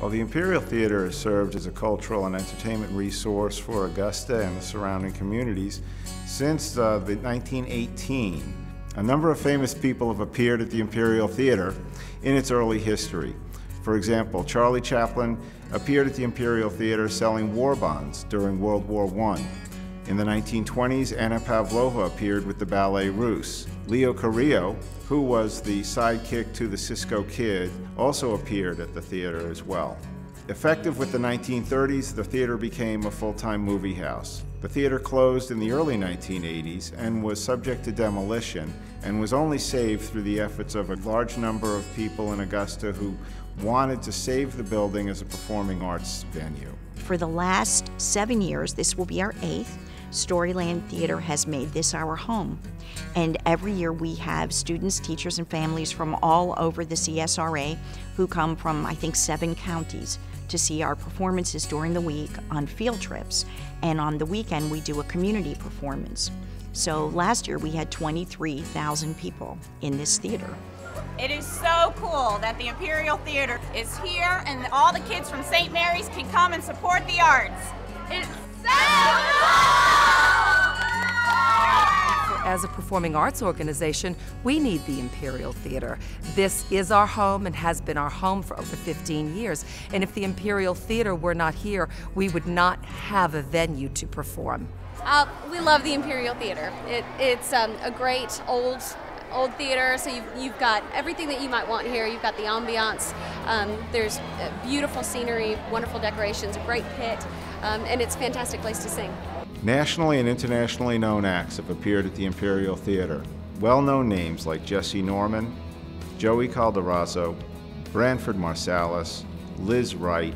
Well, the Imperial Theatre has served as a cultural and entertainment resource for Augusta and the surrounding communities since the 1918. A number of famous people have appeared at the Imperial Theatre in its early history. For example, Charlie Chaplin appeared at the Imperial Theatre selling war bonds during World War I. In the 1920s, Anna Pavlova appeared with the Ballet Russe. Leo Carrillo, who was the sidekick to the Cisco Kid, also appeared at the theater as well. Effective with the 1930s, the theater became a full-time movie house. The theater closed in the early 1980s and was subject to demolition and was only saved through the efforts of a large number of people in Augusta who wanted to save the building as a performing arts venue. For the last 7 years, this will be our 8th, Storyland Theater has made this our home. And every year we have students, teachers, and families from all over the CSRA who come from, I think, 7 counties to see our performances during the week on field trips. And on the weekend, we do a community performance. So last year we had 23,000 people in this theater. It is so cool that the Imperial Theatre is here and all the kids from St. Mary's can come and support the arts. It's so cool! As a performing arts organization, we need the Imperial Theatre. This is our home and has been our home for over 15 years. And if the Imperial Theatre were not here, we would not have a venue to perform. We love the Imperial Theatre. It's a great old theater, so you've got everything that you might want here. You've got the ambiance, there's beautiful scenery, wonderful decorations, a great pit, and it's a fantastic place to sing. Nationally and internationally known acts have appeared at the Imperial Theatre. Well-known names like Jessye Norman, Joey Calderazzo, Branford Marsalis, Lizz Wright,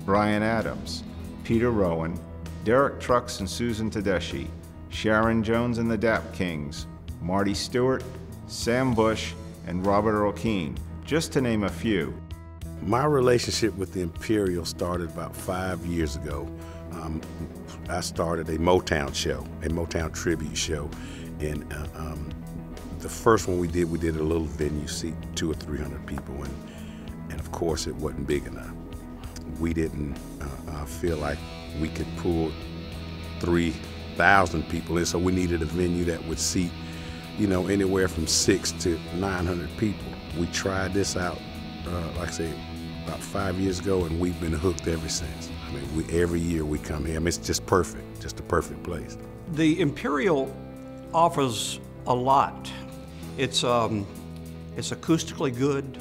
Bryan Adams, Peter Rowan, Derrick Trucks and Susan Tedeshi, Sharon Jones and the Dap Kings, Marty Stuart, Sam Bush, and Robert Earl Keen, just to name a few. My relationship with the Imperial started about 5 years ago. I started a Motown show, a Motown tribute show, and the first one we did a little venue, seat 200 or 300 people, and of course it wasn't big enough. We didn't feel like we could pull 3,000 people in, so we needed a venue that would seat, you know, anywhere from 600 to 900 people. We tried this out, like I say, about 5 years ago, and we've been hooked ever since. I mean, every year we come here. I mean, it's just perfect, just a perfect place. The Imperial offers a lot. It's acoustically good.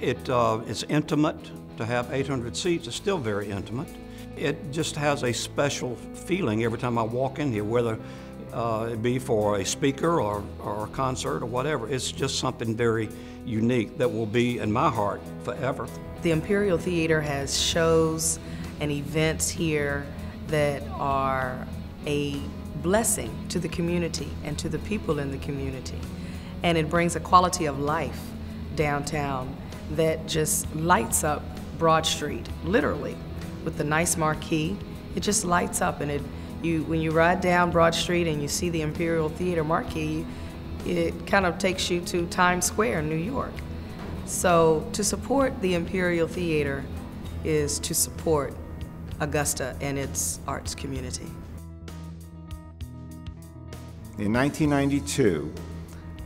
It's intimate. To have 800 seats is still very intimate. It just has a special feeling every time I walk in here, whether it be for a speaker or a concert or whatever. It's just something very unique that will be in my heart forever. The Imperial Theatre has shows and events here that are a blessing to the community and to the people in the community. And it brings a quality of life downtown that just lights up Broad Street, literally, with the nice marquee. It just lights up, and when you ride down Broad Street and you see the Imperial Theatre marquee, it kind of takes you to Times Square in New York. So to support the Imperial Theatre is to support Augusta and its arts community. In 1992,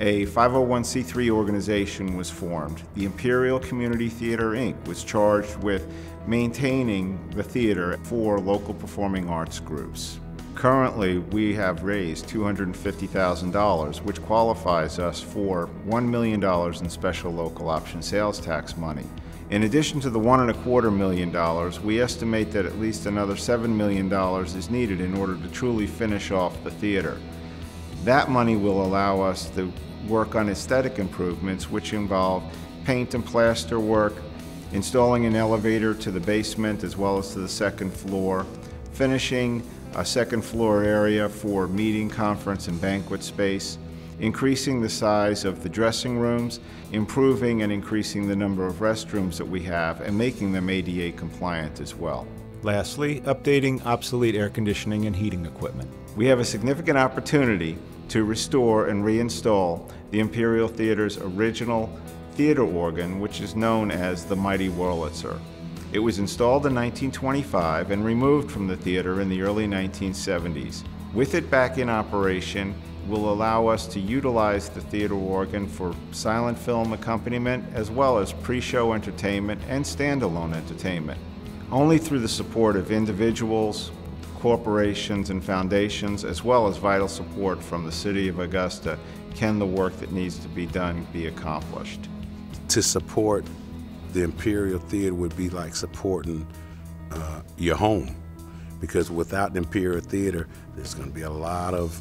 a 501c3 organization was formed. The Imperial Community Theatre, Inc. was charged with maintaining the theater for local performing arts groups. Currently, we have raised $250,000, which qualifies us for $1 million in special local option sales tax money. In addition to the $1.25 million, we estimate that at least another $7 million is needed in order to truly finish off the theater. That money will allow us to work on aesthetic improvements, which involve paint and plaster work, installing an elevator to the basement as well as to the second floor, finishing a second floor area for meeting, conference, and banquet space, increasing the size of the dressing rooms, improving and increasing the number of restrooms that we have, and making them ADA compliant as well. Lastly, updating obsolete air conditioning and heating equipment. We have a significant opportunity to restore and reinstall the Imperial Theater's original theater organ, which is known as the Mighty Wurlitzer. It was installed in 1925 and removed from the theater in the early 1970s. With it back in operation, will allow us to utilize the theater organ for silent film accompaniment as well as pre-show entertainment and standalone entertainment. Only through the support of individuals, corporations, and foundations, as well as vital support from the City of Augusta, can the work that needs to be done be accomplished. To support the Imperial Theater would be like supporting your home, because without the Imperial Theater, there's going to be a lot of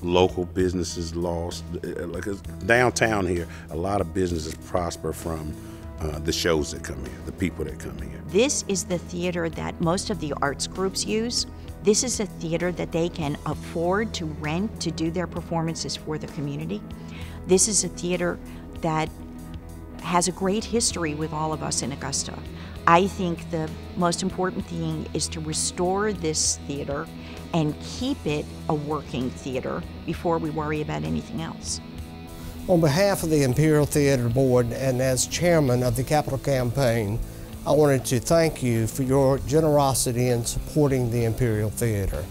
local businesses lost. Like downtown here, a lot of businesses prosper from the shows that come here, the people that come here. This is the theater that most of the arts groups use. This is a theater that they can afford to rent to do their performances for the community. This is a theater that has a great history with all of us in Augusta. I think the most important thing is to restore this theater and keep it a working theater before we worry about anything else. On behalf of the Imperial Theater Board and as chairman of the Capital Campaign, I wanted to thank you for your generosity in supporting the Imperial Theater.